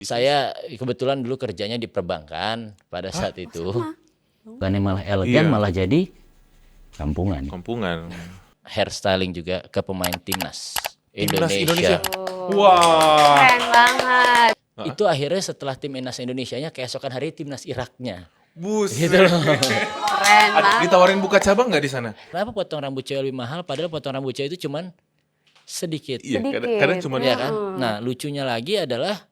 Saya kebetulan dulu kerjanya di perbankan pada saat itu. Bukannya malah elegan, Iya. malah jadi kampungan. Kampungan. Hairstyling juga ke pemain timnas Timnas Indonesia. Wah. Keren banget. Itu akhirnya setelah tim timnas Indonesianya keesokan hari timnas Iraknya. Buset. Gitu loh. Keren banget. Ditawarin buka cabang nggak di sana? Kenapa potong rambut cewek lebih mahal padahal potong rambut cewek itu cuman sedikit. Iya, Sedikit. kadang cuma Ya kan? Nah, lucunya lagi adalah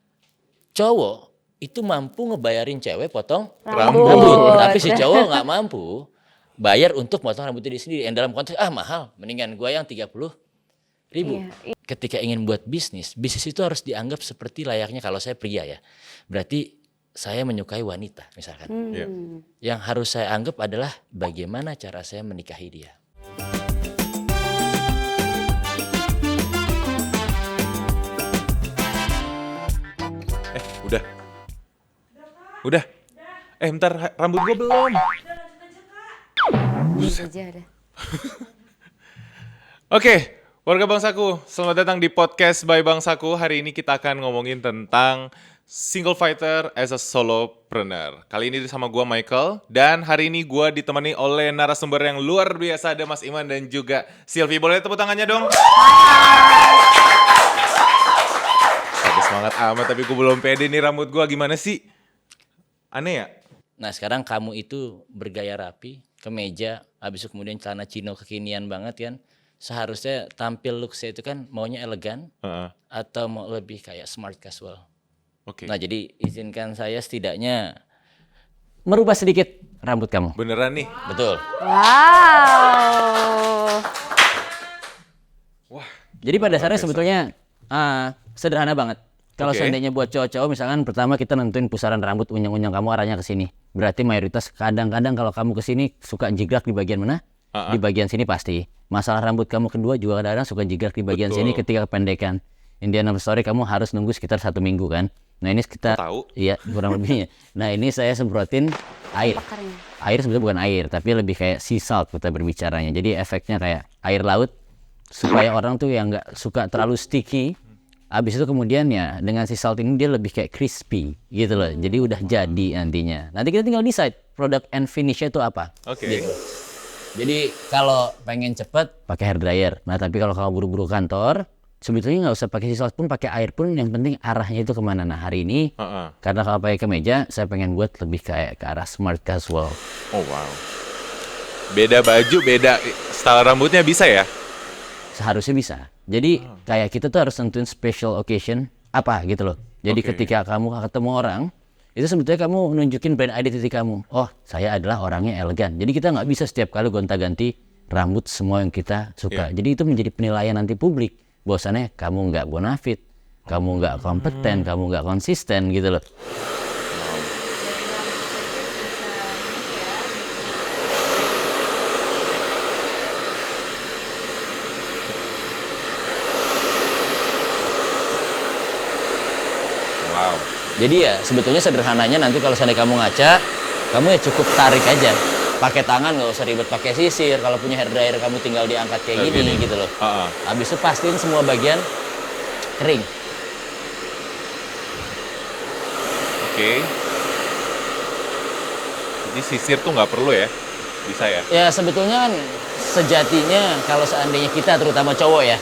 cowok itu mampu ngebayarin cewek potong Rambut. tapi si cowok nggak mampu bayar untuk potong rambut diri sendiri. Yang dalam konteks mahal, mendingan gua yang 30.000. Iya. Ketika ingin buat bisnis itu harus dianggap seperti layaknya kalau saya pria ya. Berarti saya menyukai wanita misalkan. Iya. Yang harus saya anggap adalah bagaimana cara saya menikahi dia. Udah. Udah. Bentar, rambut gua belum. Aja ada. Oke, warga Bangsaku, selamat datang di podcast by Bangsaku. Hari ini kita akan ngomongin tentang single fighter as a solopreneur. Kali ini sama gua Michael, dan hari ini gua ditemani oleh narasumber yang luar biasa, ada Mas Iman dan juga Sylvie. Boleh tepuk tangannya dong? Ada semangat amat, tapi gua belum pede nih rambut gua gimana sih? Aneh ya? Nah sekarang kamu itu bergaya rapi, kemeja, habis itu kemudian celana chino kekinian banget kan. Seharusnya tampil look saya itu kan maunya elegan atau mau lebih kayak smart casual. Oke. Nah jadi izinkan saya setidaknya merubah sedikit rambut kamu. Beneran nih? Betul. Wow. Jadi pada dasarnya sebetulnya sederhana banget. Kalau Oke. seandainya buat cowok-cowok misalkan pertama kita nentuin pusaran rambut unyang-unyang kamu arahnya ke sini. Berarti mayoritas kadang-kadang kalau kamu ke sini suka jigrak di bagian mana? Di bagian sini pasti. Masalah rambut kamu kedua juga kadang-kadang suka jigrak di bagian Betul. sini ketika kependekan. Indian story kamu harus nunggu sekitar 1 minggu kan. Nah ini kita Tahu. iya kurang lebihnya. Nah ini saya semprotin air. Air sebenarnya bukan air tapi lebih kayak sea salt kita berbicaranya. Jadi efeknya kayak air laut supaya orang tuh yang nggak suka terlalu sticky. Abis itu kemudian ya dengan sea salt ini dia lebih kayak crispy gitu loh. Jadi udah jadi nantinya. Nanti kita tinggal decide product and finish-nya itu apa. Oke. Gitu. Jadi kalau pengen cepet pakai hair dryer. Nah tapi kalau kamu buru-buru kantor, sebetulnya nggak usah pakai sea salt pun, pakai air pun. Yang penting arahnya itu kemana. Nah hari ini karena kalau pakai kemeja, saya pengen buat lebih kayak ke arah smart casual. Oh wow. Beda baju, beda style rambutnya bisa ya? Seharusnya bisa. Jadi kayak kita tuh harus tentuin special occasion apa gitu loh. Jadi Oke. ketika kamu ketemu orang, itu sebetulnya kamu nunjukin brand identity kamu. Oh, saya adalah orangnya elegan. Jadi kita nggak bisa setiap kali gonta-ganti rambut semua yang kita suka. Jadi itu menjadi penilaian nanti publik. Bahwasannya kamu nggak bonafit, kamu nggak kompeten, kamu nggak konsisten gitu loh. Wow. Jadi ya sebetulnya sederhananya nanti kalau seandainya kamu ngaca, kamu ya cukup tarik aja. Pakai tangan, nggak usah ribet pakai sisir. Kalau punya hair dryer kamu tinggal diangkat kayak gini gitu loh. Habis itu pastiin semua bagian kering. Oke. Jadi sisir tuh nggak perlu ya? Bisa ya? Ya sebetulnya kan sejatinya kalau seandainya kita terutama cowok ya,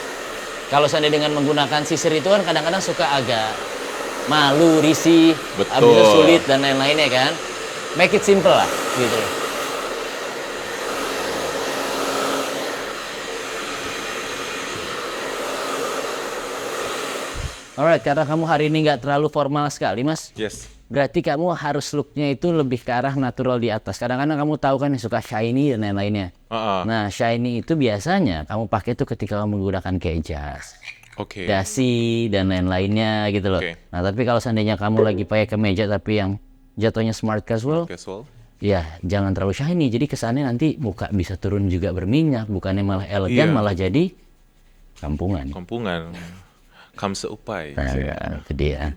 kalau seandainya dengan menggunakan sisir itu kan kadang-kadang suka agak malu, risih, Betul. habis itu sulit dan lain-lainnya kan. Make it simple lah gitu loh. Alright, karena kamu hari ini nggak terlalu formal sekali, Mas. Yes. Berarti kamu harus looknya itu lebih ke arah natural di atas. Kadang-kadang kamu tahu kan yang suka shiny dan lain-lainnya. Nah, shiny itu biasanya kamu pakai itu ketika kamu menggunakan kayak jas, Oke. dasi dan lain-lainnya gitu loh. Oke. Nah, tapi kalau seandainya kamu lagi pakai kemeja tapi yang jatuhnya smart casual, Casual. ya jangan terlalu shiny. Jadi kesannya nanti muka bisa turun juga berminyak, bukannya malah elegan, Iya. malah jadi kampungan. Kampungan. Kamseupai. Nah, itu dia.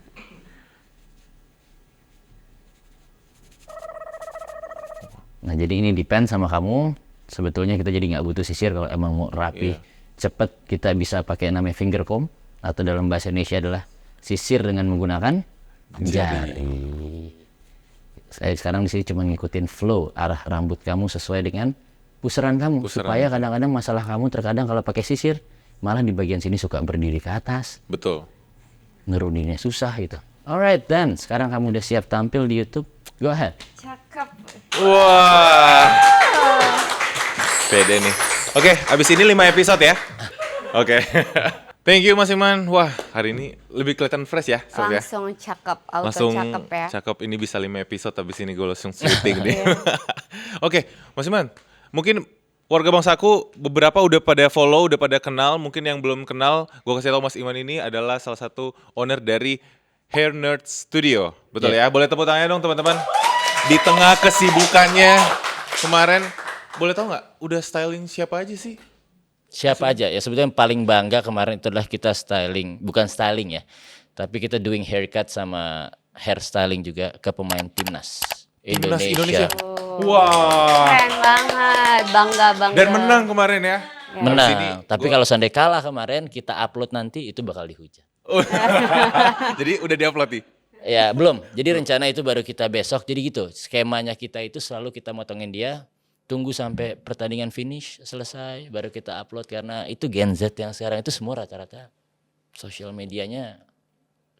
Nah jadi ini depend sama kamu. Sebetulnya kita jadi nggak butuh sisir kalau emang mau rapi. Iya. Cepet kita bisa pakai namanya finger comb atau dalam bahasa Indonesia adalah sisir dengan menggunakan jari. Saya sekarang di sini cuma ngikutin flow arah rambut kamu sesuai dengan pusaran kamu. Supaya kadang-kadang masalah kamu terkadang kalau pakai sisir malah di bagian sini suka berdiri ke atas. Betul. Ngeruninnya susah gitu. Alright then, sekarang kamu udah siap tampil di YouTube. Go ahead. Cakep. Wah. Pede nih. Oke, abis ini 5 episode ya. Oke. Thank you Mas Iman. Wah, hari ini lebih kelihatan fresh ya, Sob ya. Langsung cakep, auto Langsung cakep ya. cakep. Ini bisa 5 episode, habis ini gue langsung syuting nih. Oke, Mas Iman. Mungkin warga bangsaku beberapa udah pada follow, udah pada kenal. Mungkin yang belum kenal, gue kasih tahu Mas Iman ini adalah salah satu owner dari Hair Nerd Studio. Betul ya? Boleh tepuk tangannya dong teman-teman. Di tengah kesibukannya kemarin, boleh tahu nggak? Udah styling siapa aja sih? Siapa aja ya, sebetulnya yang paling bangga kemarin itu adalah kita styling, bukan styling ya, tapi kita doing haircut sama hair styling juga ke pemain timnas Indonesia. Wah. Keren banget, bangga. Dan menang kemarin ya. Menang, tapi kalau seandainya kalah kemarin kita upload nanti itu bakal dihujat. Jadi udah diupload nih. Ya belum, jadi rencana itu baru kita besok. Jadi gitu, skemanya kita itu selalu kita motongin dia, tunggu sampai pertandingan finish selesai baru kita upload, karena itu Gen Z yang sekarang itu semua rata-rata sosial medianya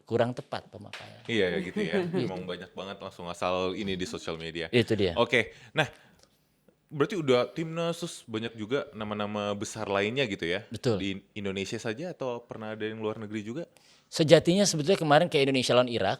kurang tepat pemakaian. Iya ya gitu ya. Memang banyak banget langsung asal ini di sosial media. Itu dia. Oke. Nah, berarti udah timnas terus banyak juga nama-nama besar lainnya gitu ya. Betul. Di Indonesia saja atau pernah ada yang luar negeri juga? Sejatinya sebetulnya kemarin kayak Indonesia lawan Irak,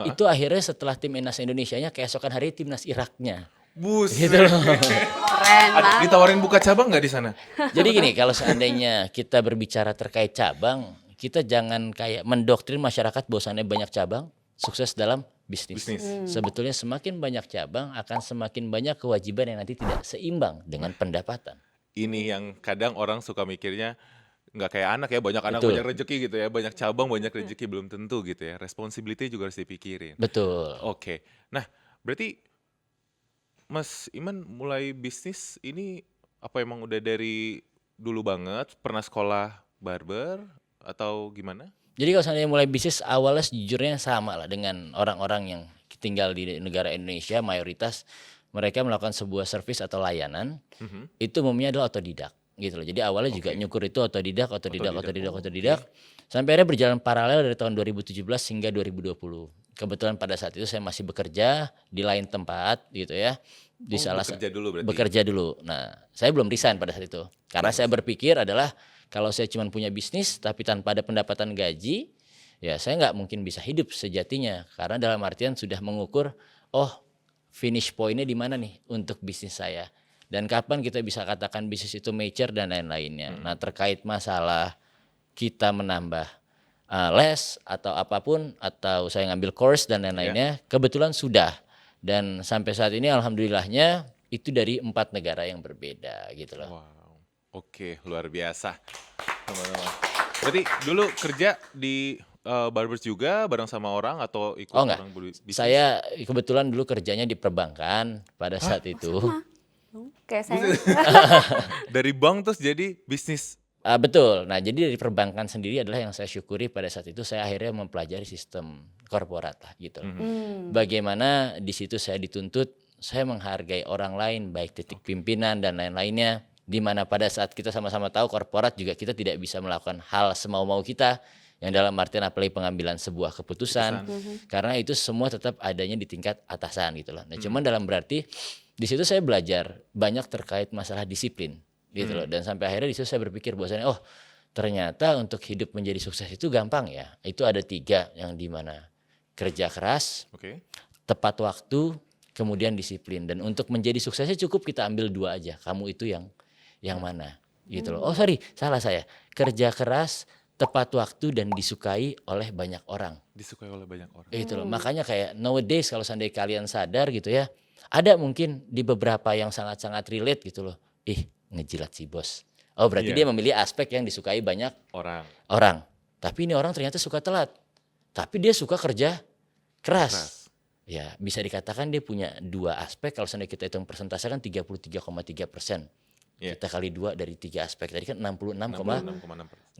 itu akhirnya setelah timnas Indonesianya keesokan hari timnas Iraknya. Buset. Gitu loh. Keren banget. Ditawarin buka cabang nggak di sana? Jadi gini, kalau seandainya kita berbicara terkait cabang, kita jangan kayak mendoktrin masyarakat bahwasannya banyak cabang, sukses dalam bisnis. Sebetulnya semakin banyak cabang akan semakin banyak kewajiban yang nanti tidak seimbang dengan pendapatan. Ini yang kadang orang suka mikirnya nggak kayak anak ya, banyak anak Betul. banyak rezeki gitu ya, banyak cabang banyak rezeki belum tentu gitu ya. Responsibility juga harus dipikirin. Betul. Oke. Nah, berarti Mas Iman mulai bisnis ini apa emang udah dari dulu banget? Pernah sekolah barber atau gimana? Jadi kalau seandainya mulai bisnis awalnya sejujurnya sama lah dengan orang-orang yang tinggal di negara Indonesia, mayoritas mereka melakukan sebuah servis atau layanan, itu umumnya adalah otodidak gitu loh. Jadi awalnya juga nyukur itu otodidak. Sampai akhirnya berjalan paralel dari tahun 2017 hingga 2020. Kebetulan pada saat itu saya masih bekerja di lain tempat gitu ya. Di Bekerja dulu berarti? Bekerja dulu. Nah, saya belum resign pada saat itu. Karena saya berpikir adalah kalau saya cuma punya bisnis tapi tanpa ada pendapatan gaji, ya saya nggak mungkin bisa hidup sejatinya. Karena dalam artian sudah mengukur, finish pointnya di mana nih untuk bisnis saya. Dan kapan kita bisa katakan bisnis itu mature dan lain-lainnya. Nah, terkait masalah kita menambah les atau apapun, atau saya ngambil course dan lain-lainnya, kebetulan sudah. Dan sampai saat ini alhamdulillahnya itu dari 4 negara yang berbeda gitu loh. Wow. Oke, luar biasa. Teman-teman. Berarti dulu kerja di barbers juga bareng sama orang atau ikut Enggak, orang bisnis? saya kebetulan dulu kerjanya di perbankan pada saat itu. Kayak saya. Dari bank terus jadi bisnis. Betul. Nah, jadi dari perbankan sendiri adalah yang saya syukuri pada saat itu saya akhirnya mempelajari sistem korporat lah gitu. Bagaimana di situ saya dituntut, saya menghargai orang lain, baik titik pimpinan dan lain-lainnya. Di mana pada saat kita sama-sama tahu korporat juga kita tidak bisa melakukan hal semau-mau kita, yang dalam artian apalagi pengambilan sebuah keputusan. Karena itu semua tetap adanya di tingkat atasan gitu loh. Nah, cuman dalam berarti di situ saya belajar banyak terkait masalah disiplin gitu loh. Dan sampai akhirnya di situ saya berpikir bahwasanya ternyata untuk hidup menjadi sukses itu gampang ya. Itu ada 3 yang dimana kerja keras, tepat waktu, kemudian disiplin. Dan untuk menjadi suksesnya cukup kita ambil 2 aja. Kamu itu yang mana gitu loh. Salah saya. Kerja keras, tepat waktu, dan disukai oleh banyak orang. Disukai oleh banyak orang. Itu loh. Makanya kayak nowadays kalau seandainya kalian sadar gitu ya, ada mungkin di beberapa yang sangat-sangat relate gitu loh. Ngejilat si bos. Berarti dia memilih aspek yang disukai banyak orang. Tapi ini orang ternyata suka telat. Tapi dia suka kerja keras. Ya, bisa dikatakan dia punya 2 aspek. Kalau seandainya kita hitung persentase kan 33,3%. Kita kali 2 dari 3 aspek. Tadi kan 66,6%.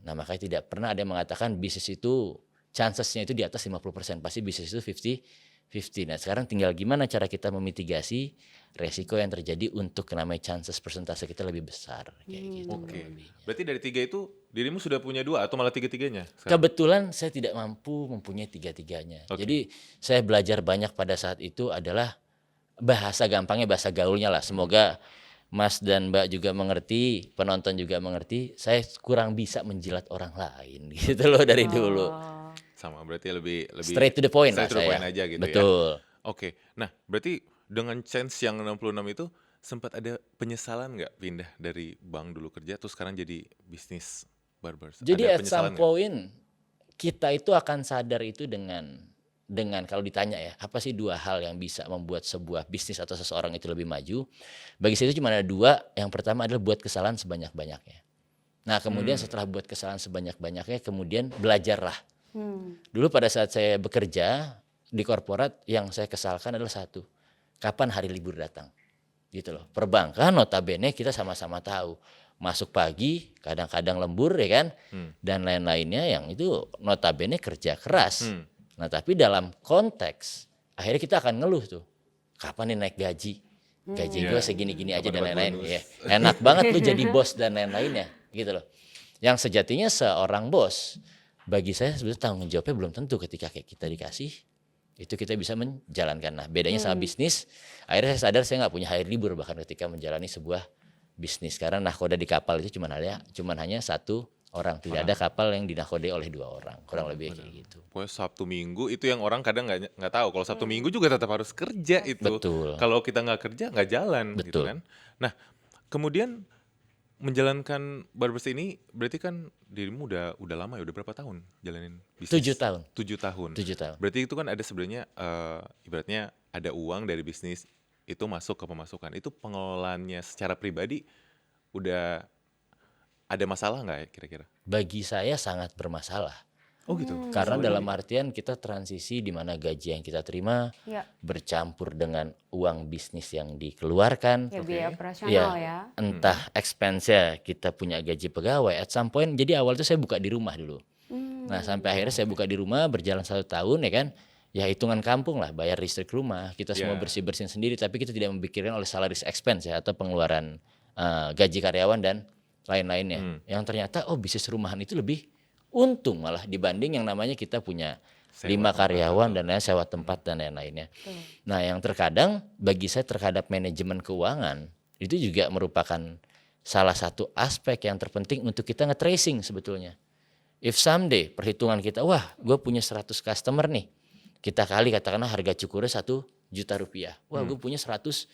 Nah, makanya tidak pernah ada yang mengatakan bisnis itu chancesnya itu di atas 50%. Pasti bisnis itu 50-50. Nah sekarang tinggal gimana cara kita memitigasi resiko yang terjadi untuk namanya chances persentase kita lebih besar. Kayak gitu. Oke. Berarti dari 3 itu dirimu sudah punya 2 atau malah 3-3-nya? sekarang? Kebetulan saya tidak mampu mempunyai 3-3-nya. Oke. Jadi saya belajar banyak pada saat itu adalah bahasa gampangnya, bahasa gaulnya lah. Semoga Mas dan Mbak juga mengerti, penonton juga mengerti. Saya kurang bisa menjilat orang lain gitu loh dari dulu. Sama, berarti lebih Straight to the point lah straight to the saya. point aja gitu ya. Betul. Oke. Nah, berarti dengan chance yang 66 itu sempat ada penyesalan nggak pindah dari bank dulu kerja terus sekarang jadi bisnis barber? Jadi Ada at some penyesalan nggak? point kita itu akan sadar itu dengan kalau ditanya ya, apa sih 2 hal yang bisa membuat sebuah bisnis atau seseorang itu lebih maju? Bagi saya itu cuma ada 2. Yang pertama adalah buat kesalahan sebanyak-banyaknya. Nah, kemudian setelah buat kesalahan sebanyak-banyaknya, kemudian belajarlah. Dulu pada saat saya bekerja di korporat, yang saya kesalkan adalah satu, kapan hari libur datang. Gitu loh. Perbankan notabene kita sama-sama tahu, masuk pagi, kadang-kadang lembur ya kan, dan lain-lainnya yang itu notabene kerja keras. Nah tapi dalam konteks, akhirnya kita akan ngeluh tuh, kapan nih naik gaji? Gaji gue segini-gini aja dan lain-lain. Ya, enak banget lu jadi bos dan lain-lainnya gitu loh. Yang sejatinya seorang bos, bagi saya sebetulnya tanggung jawabnya belum tentu ketika kayak kita dikasih, itu kita bisa menjalankan. Nah bedanya sama bisnis, akhirnya saya sadar saya nggak punya hari libur bahkan ketika menjalani sebuah bisnis. Karena nahkoda di kapal itu cuman hanya 1 orang, tidak ada kapal yang dinakodai oleh 2 orang, kurang lebih kayak gitu. Pokoknya Sabtu Minggu itu yang orang kadang nggak tahu. Kalau Sabtu Minggu juga tetap harus kerja itu. Betul. Kalau kita nggak kerja nggak jalan gitu Betul. kan. Nah kemudian menjalankan barbers ini berarti kan dirimu udah lama ya, udah berapa tahun jalanin bisnis? 7 tahun. 7 tahun. 7 tahun. Berarti itu kan ada sebenarnya ibaratnya ada uang dari bisnis itu masuk ke pemasukan. Itu pengelolaannya secara pribadi udah ada masalah nggak ya kira-kira? Bagi saya sangat bermasalah. Oh gitu. Karena dalam artian kita transisi di mana gaji yang kita terima Ya, bercampur dengan uang bisnis yang dikeluarkan. ya biaya operasional Ya, ya. entah expense-nya kita punya gaji pegawai at some point. Jadi awal itu saya buka di rumah dulu. Nah sampai akhirnya saya buka di rumah berjalan 1 tahun ya kan. Ya hitungan kampung lah, bayar listrik rumah, kita semua Ya. bersih-bersihin sendiri. Tapi kita tidak memikirkan oleh salaries expense ya atau pengeluaran gaji karyawan dan lain-lainnya. Yang ternyata bisnis rumahan itu lebih untung malah dibanding yang namanya kita punya 5 karyawan dan lain sewa tempat dan lain-lainnya. Nah yang terkadang bagi saya terhadap manajemen keuangan itu juga merupakan salah satu aspek yang terpenting untuk kita nge-tracing sebetulnya. If someday perhitungan kita, wah gue punya 100 customer nih, kita kali katakanlah harga cukurnya 1 juta rupiah. Wah gue punya 100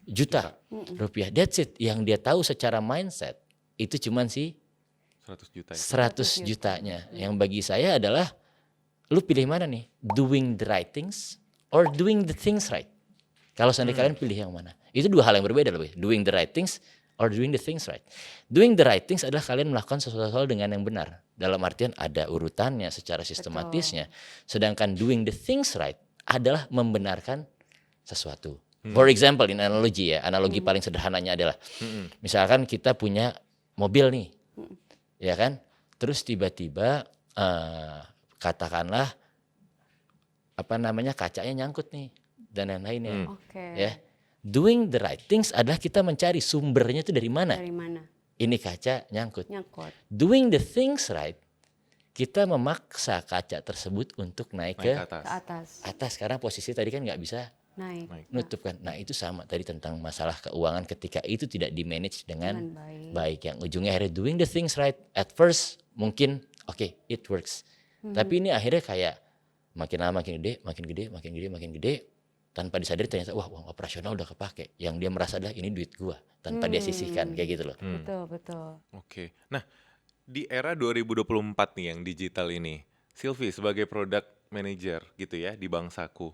juta rupiah. That's it. Yang dia tahu secara mindset itu cuman sih 100 juta itu. 100 jutanya. Yang bagi saya adalah lu pilih mana nih? Doing the right things or doing the things right? Kalau seandainya kalian pilih yang mana? Itu 2 hal yang berbeda loh. Doing the right things or doing the things right. Doing the right things adalah kalian melakukan sesuatu hal dengan yang benar. Dalam artian ada urutannya secara sistematisnya. Sedangkan doing the things right adalah membenarkan sesuatu. For example, in analogi ya. Analogi paling sederhananya adalah misalkan kita punya mobil nih. Ya kan? Terus tiba-tiba katakanlah kacanya nyangkut nih dan lain-lainnya. Oke. Ya. Doing the right things adalah kita mencari sumbernya itu dari mana. Dari mana? Ini kaca nyangkut. Nyangkut. Doing the things right, kita memaksa kaca tersebut untuk naik Naik ke ke atas. Ke atas. atas karena posisi tadi kan nggak bisa Naik. nutup kan. Nah itu sama tadi tentang masalah keuangan ketika itu tidak di-manage dengan Dengan baik. Yang ujungnya akhirnya doing the things right at first mungkin oke, it works. Tapi ini akhirnya kayak makin lama makin gede, makin gede, makin gede, makin gede. Tanpa disadari ternyata wah uang operasional udah kepake. Yang dia merasa adalah ini duit gua tanpa dia sisihkan kayak gitu loh. Betul, betul. Oke. Nah, di era 2024 nih yang digital ini, Sylvie sebagai product manager gitu ya di Bank Saku,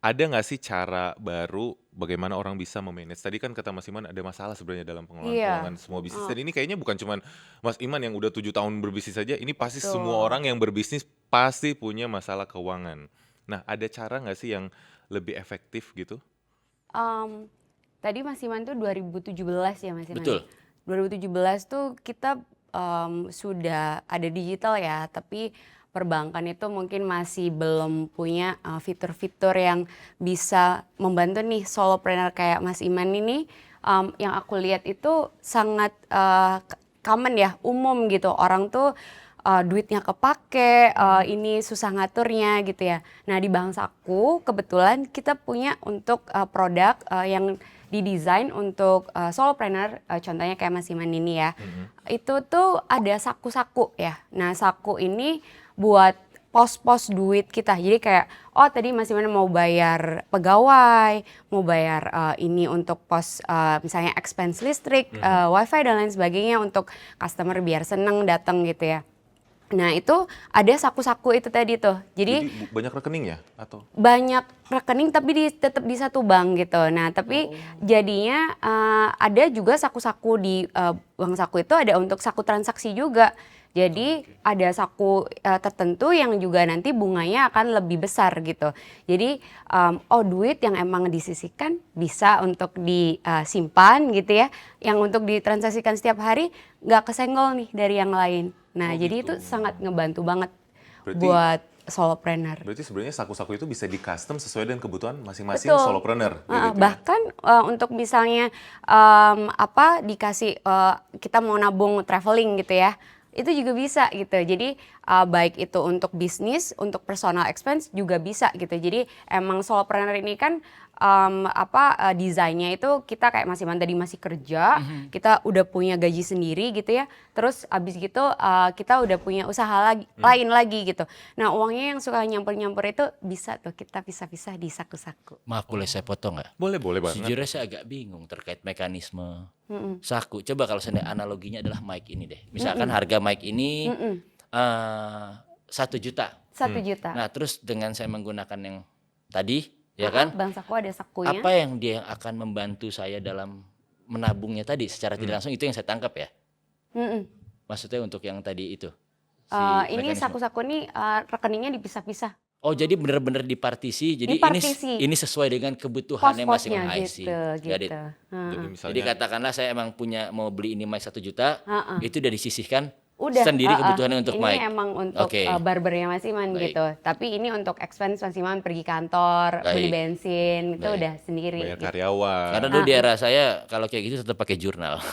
ada nggak sih cara baru bagaimana orang bisa memanage? Tadi kan kata Mas Iman ada masalah sebenarnya dalam pengelolaan Iya. keuangan semua bisnis. Dan ini kayaknya bukan cuman Mas Iman yang udah 7 tahun berbisnis saja, ini pasti Betul. semua orang yang berbisnis pasti punya masalah keuangan. Nah, ada cara nggak sih yang lebih efektif gitu? Tadi Mas Iman tuh 2017 ya Mas Iman? Betul. 2017 tuh kita sudah ada digital ya, tapi perbankan itu mungkin masih belum punya fitur-fitur yang bisa membantu nih solopreneur kayak Mas Iman ini. Yang aku lihat itu sangat common ya, umum gitu. Orang tuh duitnya kepake, ini susah ngaturnya gitu ya. Nah di Bank Saku kebetulan kita punya untuk produk yang didesain untuk solopreneur, contohnya kayak Mas Iman ini ya. Itu tuh ada saku-saku ya. Nah saku ini buat pos-pos duit kita. Jadi kayak, oh tadi Mas Iman mau bayar pegawai, mau bayar ini untuk pos misalnya expense listrik, wifi dan lain sebagainya untuk customer biar seneng datang gitu ya. Nah itu ada saku-saku itu tadi tuh. Jadi banyak rekening ya atau? Banyak rekening tapi tetap di satu bank gitu. Nah tapi jadinya ada juga saku-saku di Bank Saku itu ada untuk saku transaksi juga. Jadi ada saku tertentu yang juga nanti bunganya akan lebih besar gitu. Jadi duit yang emang disisihkan bisa untuk disimpan gitu ya. Yang untuk ditransaksikan setiap hari nggak kesenggol nih dari yang lain. Nah jadi gitu. itu sangat ngebantu banget Berarti- buat solopreneur. Berarti sebenarnya saku-saku itu bisa di custom sesuai dengan kebutuhan masing-masing Betul. solopreneur. gitu ya? Bahkan untuk misalnya dikasih kita mau nabung traveling gitu ya, itu juga bisa gitu. Jadi baik itu untuk bisnis, untuk personal expense juga bisa gitu. Jadi emang solopreneur ini kan desainnya itu kita kayak Mas Iman tadi masih kerja, kita udah punya gaji sendiri gitu ya. Terus abis gitu kita udah punya usaha lain lagi gitu. Nah uangnya yang suka nyamper-nyamper itu bisa tuh kita pisah-pisah di saku-saku. Maaf boleh saya potong nggak? Boleh banget. Sejujurnya saya agak bingung terkait mekanisme saku. Coba kalau seandainya analoginya adalah mic ini deh. Misalkan harga mic ini 1 juta. 1 juta. Nah terus dengan saya menggunakan yang tadi, ya kan? Bank Saku ada sakunya. Apa yang dia akan membantu saya dalam menabungnya tadi secara tidak langsung, itu yang saya tangkap ya? Maksudnya untuk yang tadi itu? Ini saku-saku nih rekeningnya dipisah-pisah. Oh jadi benar-benar dipartisi. Jadi Dipartisi. ini sesuai dengan kebutuhannya Pos-posnya masing-masing. gitu. Got it. Jadi misalnya Jadi katakanlah saya emang mau beli ini mic 1 juta, itu udah disisihkan Udah sendiri kebutuhannya untuk mic. Ini emang untuk Oke. barbernya Mas Iman Baik. gitu. Tapi ini untuk expense Mas Iman pergi kantor, beli Baik. bensin, itu Baik. udah sendiri. bayar gitu. karyawan. Karena dulu di era saya kalau kayak gitu tetap pakai jurnal.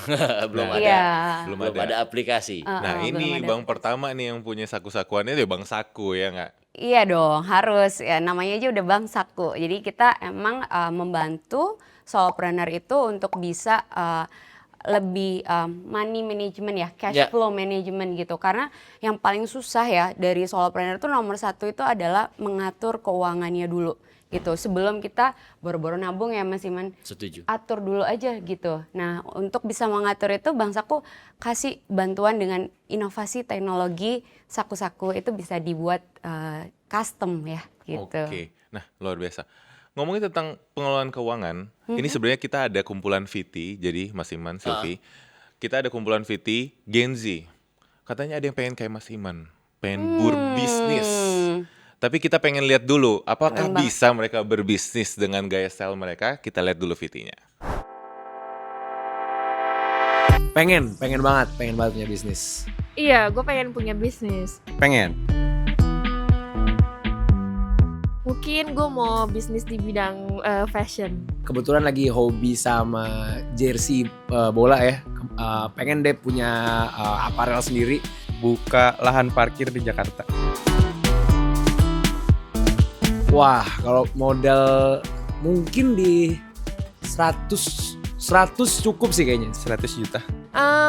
belum ada. Iya. belum Belum ada aplikasi. Nah belum ini ada. bank pertama nih yang punya saku-sakuannya dia Bank Saku ya nggak? Iya dong, harus ya, namanya aja udah Bank Saku. Jadi kita emang membantu solopreneur itu untuk bisa lebih money management ya, cash Ya. flow management gitu. Karena yang paling susah ya dari solopreneur itu nomor 1 itu adalah mengatur keuangannya dulu gitu. Sebelum kita boro-boro nabung ya Mas Iman. Setuju. Atur dulu aja gitu. Nah untuk bisa mengatur itu Bank Saku kasih bantuan dengan inovasi teknologi saku-saku itu bisa dibuat custom ya gitu. Oke, nah luar biasa. Ngomongin tentang pengelolaan keuangan, ini sebenarnya kita ada kumpulan VT, jadi Mas Iman, Silvi, kita ada kumpulan VT Gen Z. Katanya ada yang pengen kayak Mas Iman, pengen berbisnis. Tapi kita pengen lihat dulu, apakah bisa mereka berbisnis dengan gaya style mereka? Kita lihat dulu VT-nya. Pengen banget punya bisnis. Iya, gue pengen punya bisnis. Pengen. Mungkin gue mau bisnis di bidang fashion. Kebetulan lagi hobi sama jersey bola ya. Pengen deh punya aparel sendiri. Buka lahan parkir di Jakarta. Wah, kalau modal mungkin di 100 cukup sih kayaknya. 100 juta.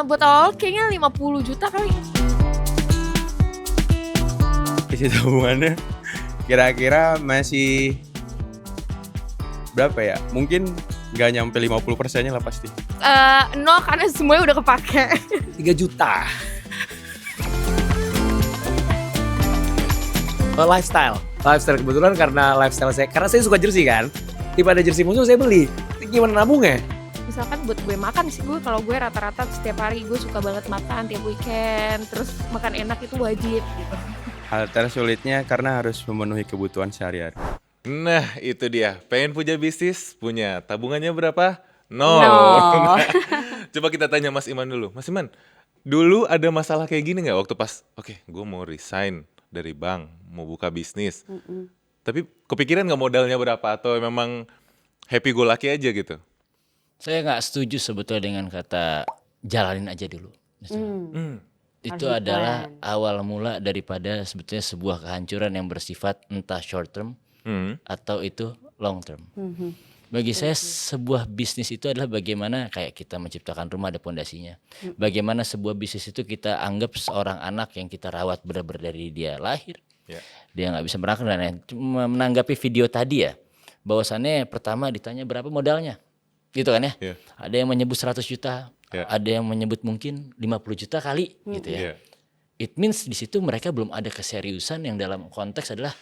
Buat awal kayaknya 50 juta kali. Isi tabungannya kira-kira masih berapa ya? Mungkin nggak nyampe 50%-nya lah pasti. Nol karena semuanya udah kepake. 3 juta. Lifestyle kebetulan karena lifestyle karena saya suka jersey kan. Tiba ada jersey musuh saya beli. Gimana nabungnya? Misalkan buat gue makan sih, kalau gue rata-rata setiap hari gue suka banget makan tiap weekend. Terus makan enak itu wajib gitu. Hal tersulitnya karena harus memenuhi kebutuhan sehari-hari. Nah itu dia, pengen punya bisnis, punya tabungannya berapa? Nol. Nol. Coba kita tanya Mas Iman dulu. Mas Iman, dulu ada masalah kayak gini nggak waktu pas, oke, gue mau resign, dari bank, mau buka bisnis. Tapi kepikiran nggak modalnya berapa atau memang happy go lucky aja gitu? Saya nggak setuju sebetulnya dengan kata jalanin aja dulu. Itu Harus adalah di-plan. awal mula daripada sebetulnya sebuah kehancuran yang bersifat entah short term atau itu long term. Bagi saya sebuah bisnis itu adalah bagaimana kayak kita menciptakan rumah ada pondasinya. Bagaimana sebuah bisnis itu kita anggap seorang anak yang kita rawat benar-benar dari dia lahir. Ya. Dia nggak bisa merangkak dan lain-lain. Cuma menanggapi video tadi ya, bahwasannya pertama ditanya berapa modalnya. Gitu kan ya. Ya. Ada yang menyebut 100 juta, Ya. ada yang menyebut mungkin 50 juta kali gitu ya. Ya. It means di situ mereka belum ada keseriusan yang dalam konteks adalah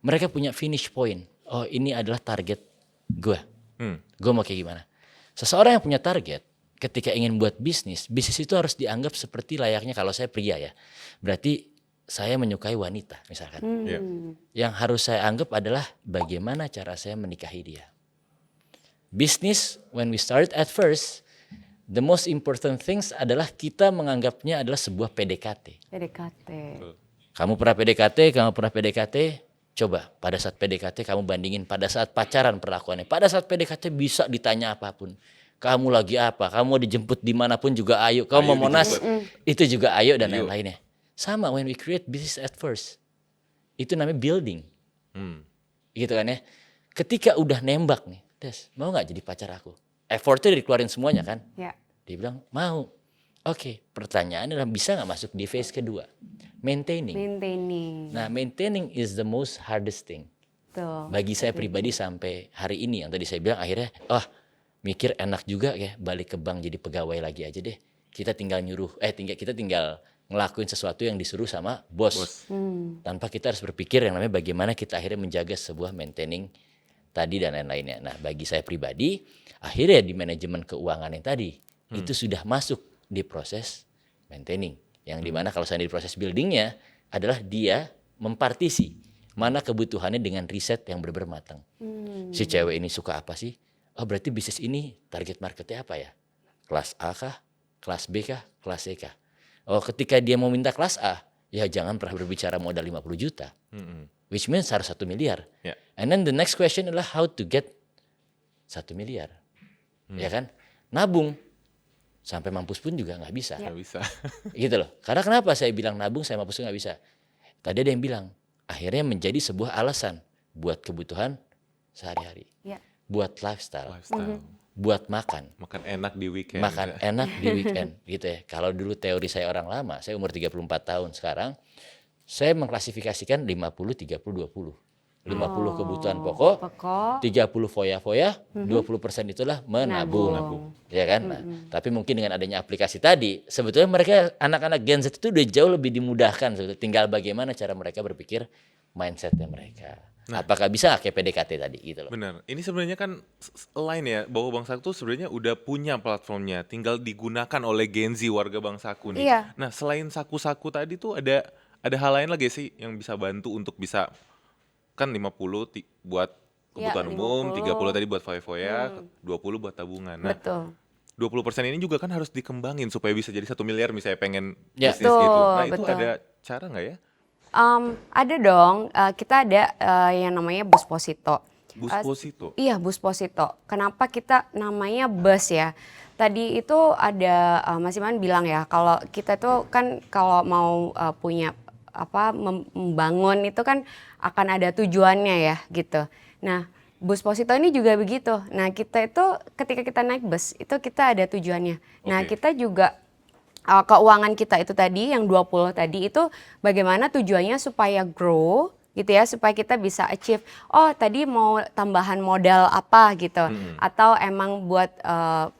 mereka punya finish point. Oh, ini adalah target gue. Gue mau kayak gimana? Seseorang yang punya target ketika ingin buat bisnis itu harus dianggap seperti layaknya kalau saya pria ya. Berarti saya menyukai wanita misalkan. Ya. Yang harus saya anggap adalah bagaimana cara saya menikahi dia. Bisnis when we start at first, the most important things adalah kita menganggapnya adalah sebuah PDKT. PDKT. Kamu pernah PDKT, coba pada saat PDKT kamu bandingin pada saat pacaran perlakuannya. Pada saat PDKT bisa ditanya apapun. Kamu lagi apa? Kamu mau dijemput dimanapun juga ayo. Kamu mau Monas, itu juga ayo dan lain-lainnya. Sama when we create business at first. Itu namanya building. Gitu kan ya. Ketika udah nembak nih, Des, mau gak jadi pacar aku? Effortnya dikeluarin semuanya kan? Ya. Dia bilang mau. Oke, pertanyaannya adalah bisa gak masuk di phase kedua? Maintaining. Maintaining. Nah, maintaining is the most hardest thing. Tuh. Bagi saya pribadi sampai hari ini yang tadi saya bilang akhirnya, mikir enak juga ya balik ke bank jadi pegawai lagi aja deh. Kita tinggal kita tinggal ngelakuin sesuatu yang disuruh sama bos. Tanpa kita harus berpikir yang namanya bagaimana kita akhirnya menjaga sebuah maintaining tadi dan lain-lainnya. Nah, bagi saya pribadi, akhirnya di manajemen keuangan yang tadi itu sudah masuk di proses maintaining. Yang dimana kalau saya di proses buildingnya adalah dia mempartisi mana kebutuhannya dengan riset yang benar-benar matang. Si cewek ini suka apa sih? Oh, berarti bisnis ini target marketnya apa ya? Kelas A kah? Kelas B kah? Kelas C kah? Oh, ketika dia mau minta kelas A, ya jangan pernah berbicara modal 50 juta. Which means harus 1 miliar. Yeah. And then the next question adalah how to get 1 miliar. Ya kan? Nabung. Sampai mampus pun juga nggak bisa. Nggak bisa. Gitu loh. Karena kenapa saya bilang nabung, saya mampus nggak bisa. Tadi ada yang bilang, akhirnya menjadi sebuah alasan buat kebutuhan sehari-hari. Ya. Buat lifestyle. Buat makan. Makan enak di weekend. Makan enak di weekend gitu ya. Kalau dulu teori saya orang lama, saya umur 34 tahun sekarang, saya mengklasifikasikan 50, 30, 20. 50 kebutuhan pokok, 30 foya-foya, 20% itulah menabung. Ya kan? Nah, tapi mungkin dengan adanya aplikasi tadi, sebetulnya mereka anak-anak Gen Z itu udah jauh lebih dimudahkan sebetulnya. Tinggal bagaimana cara mereka berpikir mindsetnya mereka. Apakah bisa kayak PDKT tadi gitu loh. Benar. Ini sebenarnya kan lain ya, bahwa Bang Saku tuh sebenarnya udah punya platformnya, tinggal digunakan oleh Gen Z warga Bang Saku nih. Iya. Nah, selain saku-saku tadi tuh ada hal lain lagi sih yang bisa bantu untuk bisa kan 50 buat kebutuhan umum, 30 tadi buat foya-foya, 20 buat tabungan. Nah, Betul. 20% ini juga kan harus dikembangin supaya bisa jadi 1 miliar misalnya pengen Ya. bisnis gitu. Nah, itu Betul. ada cara nggak ya? Ada dong, kita ada yang namanya Busposito. Busposito. Iya, Busposito. Kenapa kita namanya bus ya? Tadi itu ada Mas Iman bilang ya, kalau kita itu kan kalau mau punya membangun itu kan akan ada tujuannya ya gitu. Nah, Busposito ini juga begitu. Nah, kita itu ketika kita naik bus itu kita ada tujuannya. Nah, Oke. kita juga keuangan kita itu tadi yang 20 tadi itu bagaimana tujuannya supaya grow gitu ya, supaya kita bisa achieve. Oh, tadi mau tambahan modal apa gitu. Atau emang buat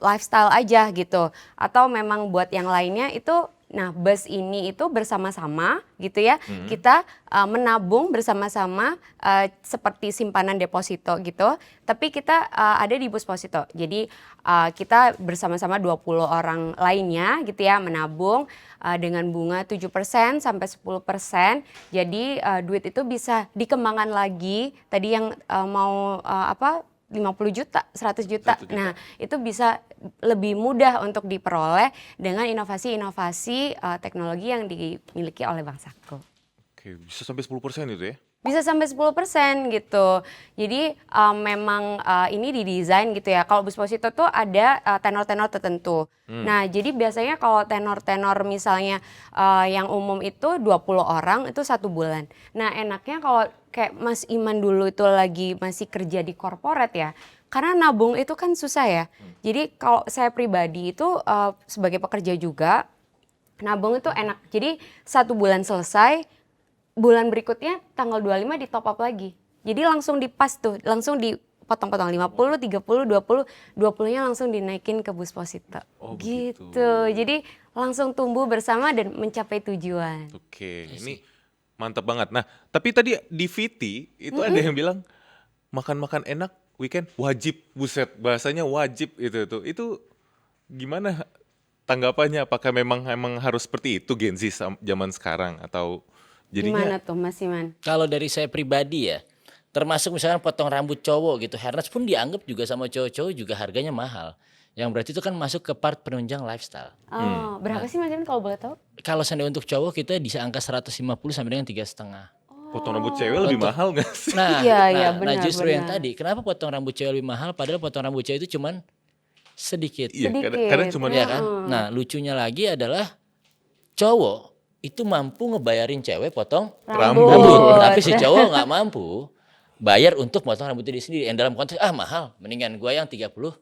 lifestyle aja gitu. Atau memang buat yang lainnya itu. Nah, bus ini itu bersama-sama gitu ya, kita menabung bersama-sama seperti simpanan deposito gitu, tapi kita ada di Busposito. Jadi kita bersama-sama 20 orang lainnya gitu ya, menabung dengan bunga 7% sampai 10%. Jadi duit itu bisa dikembangkan lagi, tadi yang mau 50 juta, 100 juta. Nah, itu bisa lebih mudah untuk diperoleh dengan inovasi-inovasi teknologi yang dimiliki oleh Bang Saku. Oke. Oke, bisa sampai 10% itu ya? Bisa sampai 10% gitu. Jadi memang ini didesain gitu ya. Kalau Busposito tuh ada tenor-tenor tertentu. Nah, jadi biasanya kalau tenor-tenor misalnya yang umum itu 20 orang itu 1 bulan. Nah, enaknya kalau kayak Mas Iman dulu itu lagi masih kerja di korporat ya. Karena nabung itu kan susah ya. Jadi kalau saya pribadi itu sebagai pekerja juga, nabung itu enak. Jadi 1 bulan selesai, bulan berikutnya tanggal 25 di top up lagi. Jadi langsung dipas tuh, langsung dipotong-potong 50, 30, 20, 20-nya langsung dinaikin ke Busposito. Oh, gitu. begitu. Jadi langsung tumbuh bersama dan mencapai tujuan. Oke, ini mantap banget. Nah, tapi tadi di VT itu ada yang bilang makan-makan enak weekend wajib. Buset, bahasanya wajib itu gimana tanggapannya? Apakah memang harus seperti itu Gen Z zaman sekarang atau jadinya Gimana tuh Mas Iman? Kalau dari saya pribadi ya, termasuk misalnya potong rambut cowok gitu, hairnets pun dianggap juga sama cowok-cowok juga harganya mahal. Yang berarti itu kan masuk ke part penunjang lifestyle. Oh, berapa sih Mas Iman kalau boleh tahu? Kalau seandainya untuk cowok kita bisa angka 150 sampai dengan 3,5. potong rambut cewek lebih mahal nggak sih? Nah, Iya, nah benar, justru yang benar. tadi, kenapa potong rambut cewek lebih mahal padahal potong rambut cewek itu cuman sedikit. Iya, Sedikit. kadang cuma Ya kan? Nah, lucunya lagi adalah cowok itu mampu ngebayarin cewek potong Rambut. rambut, tapi si cowok nggak mampu bayar untuk potong rambut dia sendiri. Yang dalam konteks mahal, mendingan gua yang 30.000.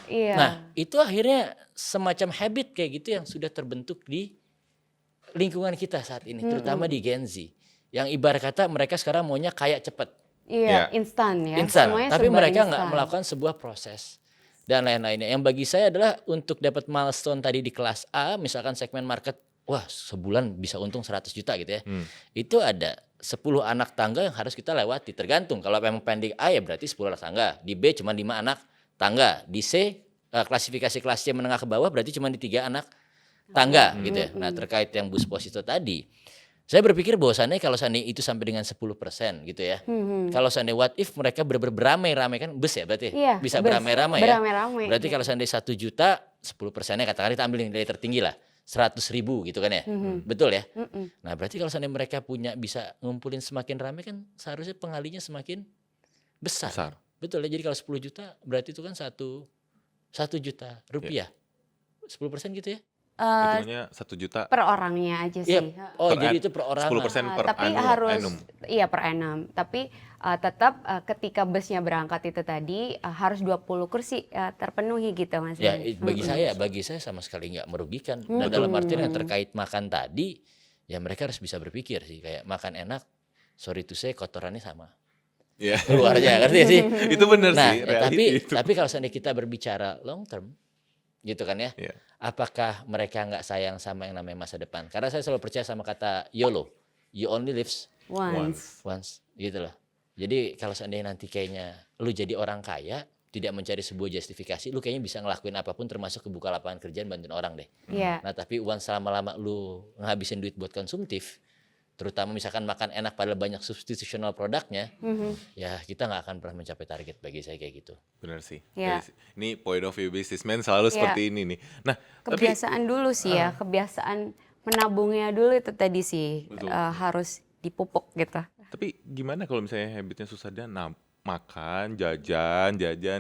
Iya. Nah, itu akhirnya semacam habit kayak gitu yang sudah terbentuk di lingkungan kita saat ini, terutama di Gen Z. Yang ibarat kata mereka sekarang maunya kaya cepet, Iya, Ya. instan ya. instan, Semuanya tapi serba mereka nggak instan. melakukan sebuah proses dan lain-lainnya. Yang bagi saya adalah untuk dapat milestone tadi di kelas A, misalkan segmen market, wah sebulan bisa untung 100 juta gitu ya. Itu ada 10 anak tangga yang harus kita lewati, tergantung. Kalau memang pending A ya berarti 10 anak tangga, di B cuma 5 anak tangga, di C klasifikasi kelas C menengah ke bawah berarti cuma di 3 anak tangga gitu ya. Nah, terkait yang Busposito tadi, saya berpikir bahwasannya kalau seandainya itu sampai dengan 10% gitu ya. Kalau seandainya what if mereka beramai-ramai kan bus ya berarti. Iya, Bisa bus. beramai-ramai ya. Beramai-ramai, Berarti iya. kalau seandainya 1 juta, 10%-nya katakan kita ambil nilai tertinggi lah. 100.000 gitu kan ya. Betul ya? Nah, berarti kalau seandainya mereka bisa ngumpulin semakin ramai kan seharusnya pengalinya semakin besar. Besar. Betul ya. Jadi kalau 10 juta berarti itu kan 1 juta rupiah. 10% gitu ya? Hitungannya 1 juta Per orangnya aja sih. Iya. Oh, Per jadi an- itu per orang. 10% per Tapi annum. harus iya per annum. Tapi tetap ketika busnya berangkat itu tadi harus 20 kursi terpenuhi gitu Mas. Ya, Iman. bagi saya sama sekali nggak merugikan. Dan dalam artian yang terkait makan tadi, ya mereka harus bisa berpikir sih kayak makan enak, sorry to say kotorannya sama. ya. Keluarnya ngerti sih? Itu benar Nah, sih, tapi reality itu. kalau seandainya kita berbicara long term, gitu kan ya, Iya. apakah mereka nggak sayang sama yang namanya masa depan? Karena saya selalu percaya sama kata YOLO, you only lives Once. once, gitu loh. Jadi kalau seandainya nanti kayaknya lu jadi orang kaya, tidak mencari sebuah justifikasi, lu kayaknya bisa ngelakuin apapun termasuk kebuka lapangan kerjaan bantuin orang deh. Iya. Nah tapi once lama-lama lu ngabisin duit buat konsumtif, terutama misalkan makan enak padahal banyak substitutional produknya, ya kita nggak akan pernah mencapai target bagi saya kayak gitu. Benar sih. Iya. Ini point of view businessman selalu Iya. seperti ini nih. Nah, tapi Kebiasaan dulu sih ya, kebiasaan menabungnya dulu itu tadi sih Betul. harus dipupuk gitu. gimana kalau misalnya habitnya susah dan makan, jajan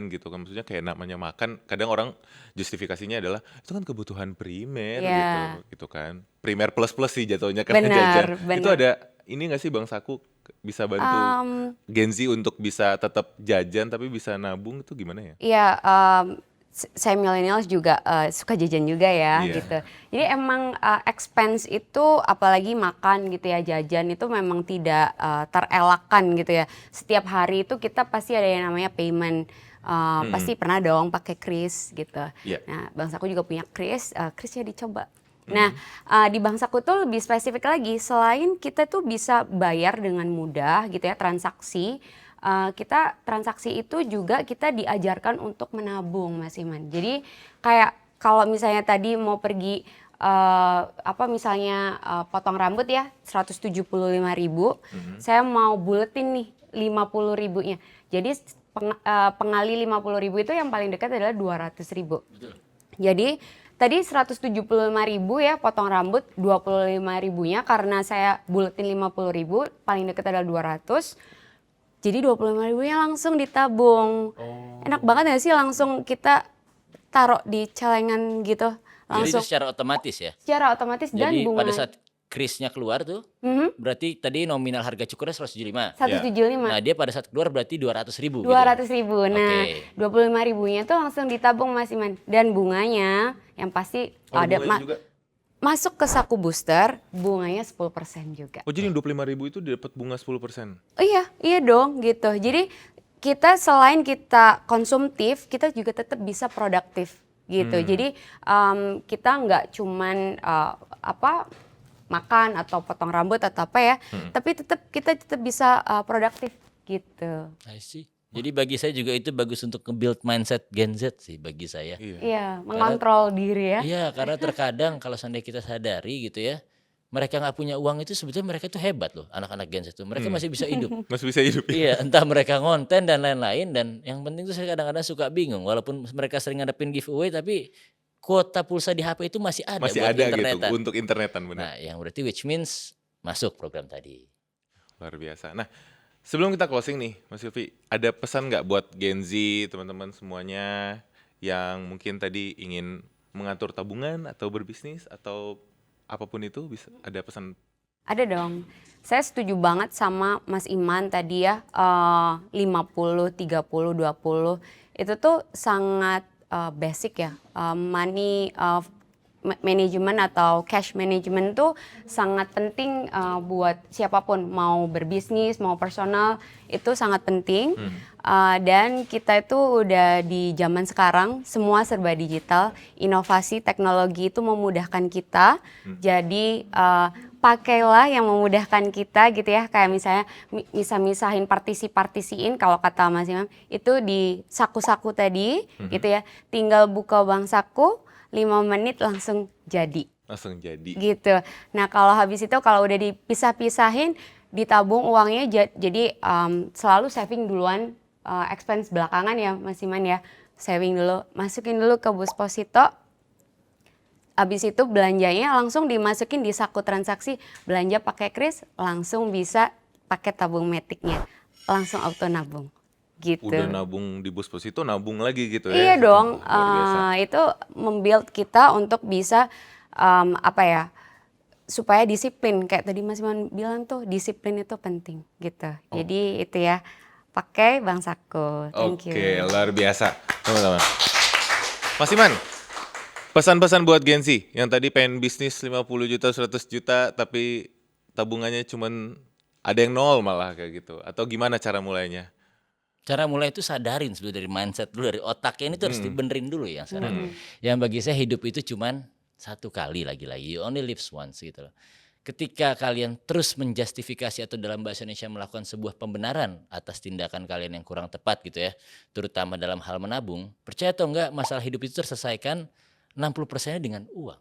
gitu kan. Maksudnya kayak namanya makan, kadang orang justifikasinya adalah itu kan kebutuhan primer Iya. gitu kan. Primer plus sih jatuhnya karena Benar, jajan. benar. Itu ada ini nggak sih Bang Saku bisa bantu Gen Z untuk bisa tetap jajan tapi bisa nabung itu gimana ya? Iya, saya millennials juga suka jajan juga ya Iya. gitu. Jadi emang expense itu apalagi makan gitu ya, jajan itu memang tidak terelakkan gitu ya. Setiap hari itu kita pasti ada yang namanya payment. Pasti pernah dong pakai kris gitu. Iya. Nah, Bang Saku juga punya kris, krisnya dicoba. Nah, di Bang Saku tuh lebih spesifik lagi, selain kita tuh bisa bayar dengan mudah gitu ya, transaksi, kita transaksi itu juga kita diajarkan untuk menabung Mas Iman. Jadi kayak kalau misalnya tadi mau pergi misalnya potong rambut ya 175.000, saya mau buletin nih 50.000-nya. Jadi pengali 50.000 itu yang paling dekat adalah 200.000. Jadi tadi 175.000 ya potong rambut, 25.000-nya karena saya buletin 50.000, paling deket adalah 200. Jadi 25.000-nya langsung ditabung. Enak banget gak sih langsung kita taruh di celengan gitu. Jadi Langsung itu secara otomatis ya. secara otomatis dan Jadi bunga. pada saat krisnya keluar tuh, berarti tadi nominal harga cukurnya 175. 175. Nah dia pada saat keluar berarti 200.000. 200.000. Nah, Oke. 25.000-nya tuh langsung ditabung Mas Iman. Dan bunganya yang pasti ada bunganya juga? masuk ke saku booster, bunganya 10% juga. Oh jadi 25.000 itu dapat bunga 10%? Oh iya dong gitu. Jadi kita selain kita konsumtif, kita juga tetap bisa produktif gitu. Jadi kita nggak cuman makan atau potong rambut atau apa ya, tapi kita tetap bisa produktif gitu. I see. Jadi bagi saya juga itu bagus untuk nge-build mindset Gen Z sih bagi saya. Iya, mengontrol diri ya. Iya, karena terkadang kalau seandainya kita sadari gitu ya, mereka nggak punya uang itu sebetulnya mereka itu hebat loh, anak-anak Gen Z itu. Mereka masih bisa hidup. Masih bisa hidup. Iya, entah mereka ngonten dan lain-lain, dan yang penting tuh saya kadang-kadang suka bingung, walaupun mereka sering ngadepin giveaway tapi kuota pulsa di HP itu masih ada Masih buat ada gitu internetan. untuk internetan benar. Nah, yang berarti which means masuk program tadi. Luar biasa. Nah, sebelum kita closing nih, Mas Silvi, ada pesan nggak buat Gen Z, teman-teman semuanya yang mungkin tadi ingin mengatur tabungan atau berbisnis atau apapun itu, bisa ada pesan? Ada dong. Saya setuju banget sama Mas Iman tadi ya, 50, 30, 20. Itu tuh sangat basic ya. Money management atau cash management tuh sangat penting buat siapapun, mau berbisnis, mau personal, itu sangat penting. Dan kita itu udah di zaman sekarang, semua serba digital, inovasi teknologi itu memudahkan kita. Jadi pakailah yang memudahkan kita gitu ya, kayak misalnya misahin partisi-partisiin kalau kata Mas Imam, itu di saku-saku tadi gitu ya, tinggal buka bank saku, 5 menit langsung jadi. Langsung jadi. Gitu. Nah kalau habis itu kalau udah dipisah-pisahin, ditabung uangnya jadi selalu saving duluan, expense belakangan ya Mas Iman ya. Saving dulu, masukin dulu ke Busposito. Habis itu belanjanya langsung dimasukin di saku transaksi, belanja pakai kris langsung bisa pakai tabung metiknya. Langsung auto nabung. Gitu. Udah nabung di Busposito, nabung lagi gitu ya. Iya Itu dong, luar biasa. itu membuild kita untuk bisa supaya disiplin. Kayak tadi Mas Iman bilang tuh, disiplin itu penting gitu. Jadi itu ya, pakai bank saku. Thank Oke, you. luar biasa. Teman-teman. Mas Iman, pesan-pesan buat Gen Z yang tadi pengen bisnis 50 juta, 100 juta, tapi tabungannya cuman ada yang nol malah kayak gitu. Atau gimana cara mulainya? Cara mulai itu sadarin sebelum dari mindset dulu, dari otaknya ini tuh harus dibenerin dulu ya sekarang. Yang bagi saya hidup itu cuman satu kali lagi-lagi, you only live once gitu loh. Ketika kalian terus menjustifikasi atau dalam bahasa Indonesia melakukan sebuah pembenaran atas tindakan kalian yang kurang tepat gitu ya, terutama dalam hal menabung, percaya atau enggak masalah hidup itu terselesaikan 60%-nya dengan uang.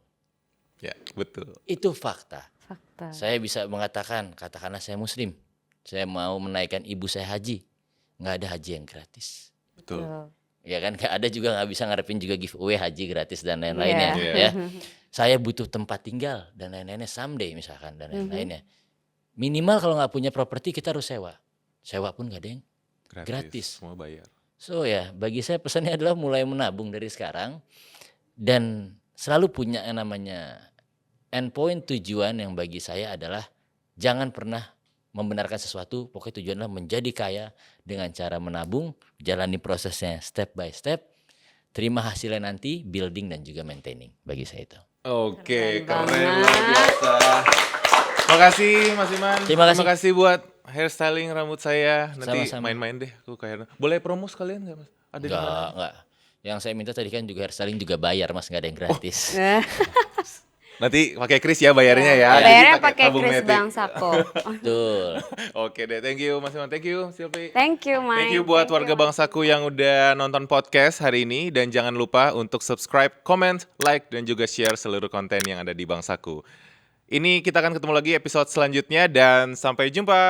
Ya, betul. Itu fakta. Fakta. Saya bisa mengatakan, katakanlah saya muslim, saya mau menaikkan ibu saya haji, nggak ada haji yang gratis. Betul. Ya kan, ada juga nggak bisa ngarepin juga giveaway haji gratis dan lain-lainnya. Iya. Ya. Saya butuh tempat tinggal dan lain-lainnya someday misalkan dan lain-lainnya. Minimal kalau nggak punya properti kita harus sewa. Sewa pun nggak ada yang gratis. Semua bayar. So ya, bagi saya pesannya adalah mulai menabung dari sekarang dan selalu punya yang namanya endpoint, tujuan yang bagi saya adalah jangan pernah membenarkan sesuatu, pokoknya tujuan adalah menjadi kaya dengan cara menabung, jalani prosesnya step by step, terima hasilnya nanti, building dan juga maintaining, bagi saya itu. Oke, Keren keren banget. luar biasa. Makasih Mas Iman. Terima kasih. buat hairstyling rambut saya. Nanti Sama-sama. main-main deh aku kayak. Boleh promo sekalian nggak Mas? Ada di mana? Enggak. Yang saya minta tadi kan juga hairstyling juga bayar Mas, nggak ada yang gratis. Nanti pakai kris ya bayarnya ya. Jadi Bayarnya pakai tabung kris metik. bank saku. Betul. Oke deh, thank you Mas Iman. Thank you Silvi. Thank you, Mike. Thank you buat warga Bangsaku yang udah nonton podcast hari ini. Dan jangan lupa untuk subscribe, comment, like, dan juga share seluruh konten yang ada di Bangsaku. Ini kita akan ketemu lagi episode selanjutnya dan sampai jumpa.